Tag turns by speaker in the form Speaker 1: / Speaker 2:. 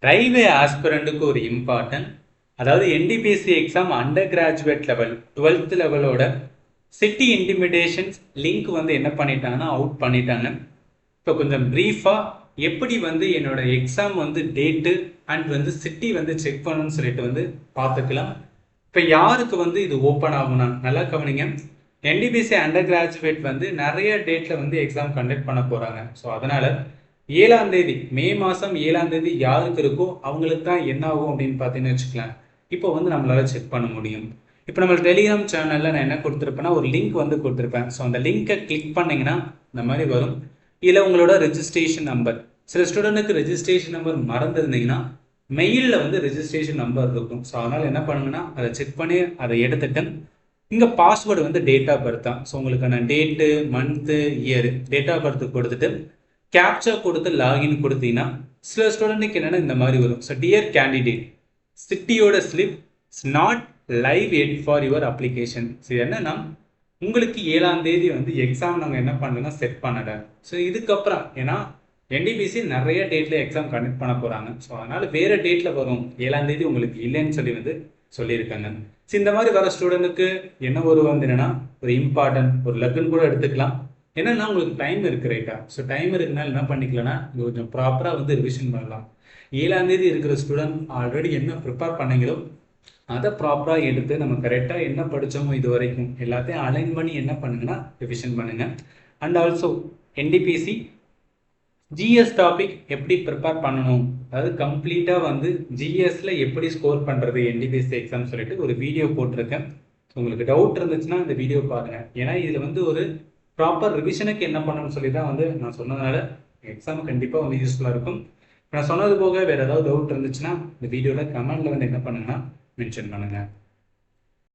Speaker 1: Railway ஆஸ்பிரண்ட்டுக்கு ஒரு important, அதாவது NTPC exam under graduate level 12th லெவலோட சிட்டி இன்டிமிடேஷன்ஸ் லிங்க் வந்து என்ன பண்ணிட்டாங்கன்னா அவுட் பண்ணிட்டாங்க. இப்போ கொஞ்சம் ப்ரீஃபாக எப்படி வந்து என்னோட எக்ஸாம் வந்து டேட்டு அண்ட் வந்து சிட்டி வந்து செக் பண்ணணும்னு சொல்லிட்டு வந்து பார்த்துக்கலாம். இப்போ யாருக்கு வந்து இது ஓப்பன் ஆகும்னா நல்லா கவனிங்க. என்டிபிசி அண்டர் கிராஜுவேட் வந்து நிறைய டேட்டில் வந்து எக்ஸாம் கண்டக்ட் பண்ண போகிறாங்க. ஸோ அதனால் 7ஆம் தேதி மே மாதம் 7ஆம் தேதி யாருக்கு இருக்கோ அவங்களுக்கு தான் என்ன ஆகும் அப்படின்னு பார்த்தீங்கன்னு வச்சுக்கலாம். இப்போ வந்து நம்மளால் செக் பண்ண முடியும். இப்போ நம்ம டெலிகிராம் சேனலில் நான் என்ன கொடுத்துருப்பேன்னா ஒரு லிங்க் வந்து கொடுத்துருப்பேன். ஸோ அந்த லிங்கை கிளிக் பண்ணிங்கன்னா இந்த மாதிரி வரும். இதில் உங்களோட ரெஜிஸ்ட்ரேஷன் நம்பர், சில ஸ்டூடெண்ட்டுக்கு ரெஜிஸ்ட்ரேஷன் நம்பர் மறந்துருந்தீங்கன்னா மெயிலில் வந்து ரெஜிஸ்ட்ரேஷன் நம்பர் இருக்கும். ஸோ அதனால் என்ன பண்ணுங்கன்னா அதை செக் பண்ணி அதை எடுத்துட்டு இங்கே பாஸ்வேர்டு வந்து டேட் ஆஃப் பர்த் தான். ஸோ உங்களுக்கான date, month, year, date of birth கொடுத்துட்டு கேப்சா கொடுத்து லாகின் கொடுத்தீங்கன்னா சில ஸ்டூடெண்ட்டுக்கு என்னென்னா இந்த மாதிரி வரும். ஸோ டியர் கேண்டிடேட், சிட்டியோட slip is not live yet for your application. So என்னன்னா உங்களுக்கு 7ஆம் தேதி வந்து எக்ஸாம் நாங்கள் என்ன பண்ணலன்னா செட் பண்ணலை. ஸோ இதுக்கப்புறம் ஏன்னா என்டிபிசி நிறைய டேட்டில் எக்ஸாம் கண்டக்ட் பண்ண போகிறாங்க. ஸோ அதனால் வேறு டேட்டில் வரும், 7ஆம் தேதி உங்களுக்கு இல்லைன்னு சொல்லி வந்து சொல்லியிருக்காங்க. ஸோ இந்த மாதிரி வர ஸ்டூடெண்ட்டுக்கு என்ன ஒரு வந்து என்னென்னா ஒரு இம்பார்ட்டன்ட் ஒரு லெசன் கூட எடுத்துக்கலாம். என்னன்னா உங்களுக்கு டைம் இருக்கு ரைட்டா. ஸோ டைம் இருக்குனால என்ன பண்ணிக்கலாம்னா கொஞ்சம் ப்ராப்பராக வந்து ரிவிஷன் பண்ணலாம். 7ஆம் தேதி இருக்கிற ஸ்டூடெண்ட் ஆல்ரெடி என்ன ப்ரிப்பேர் பண்ணீங்களோ அதை ப்ராப்பராக எடுத்து நம்ம கரெக்டாக என்ன படித்தோமோ இது வரைக்கும் எல்லாத்தையும் அலைன் பண்ணி என்ன பண்ணுங்கன்னா ரிவிஷன் பண்ணுங்க. And also NTPC GS topic எப்படி ப்ரிப்பேர் பண்ணணும், அதாவது கம்ப்ளீட்டாக வந்து ஜிஎஸ்ல எப்படி ஸ்கோர் பண்ணுறது என்டிபிசி எக்ஸாம் சொல்லிட்டு ஒரு வீடியோ போட்டிருக்கேன். உங்களுக்கு டவுட் இருந்துச்சுன்னா இந்த வீடியோ பாருங்கள். ஏன்னா இதில் வந்து ஒரு ப்ராப்பர் ரிவிஷனுக்கு என்ன பண்ணணும்னு சொல்லி தான் வந்து நான் சொன்னதுனால எக்ஸாம் கண்டிப்பாக வந்து யூஸ்ஃபுல்லாக இருக்கும். நான் சொன்னது போக வேறு ஏதாவது டவுட் இருந்துச்சுன்னா இந்த வீடியோவில் கமெண்டில் வந்து என்ன பண்ணுங்கன்னா மென்ஷன் பண்ணுங்கள்.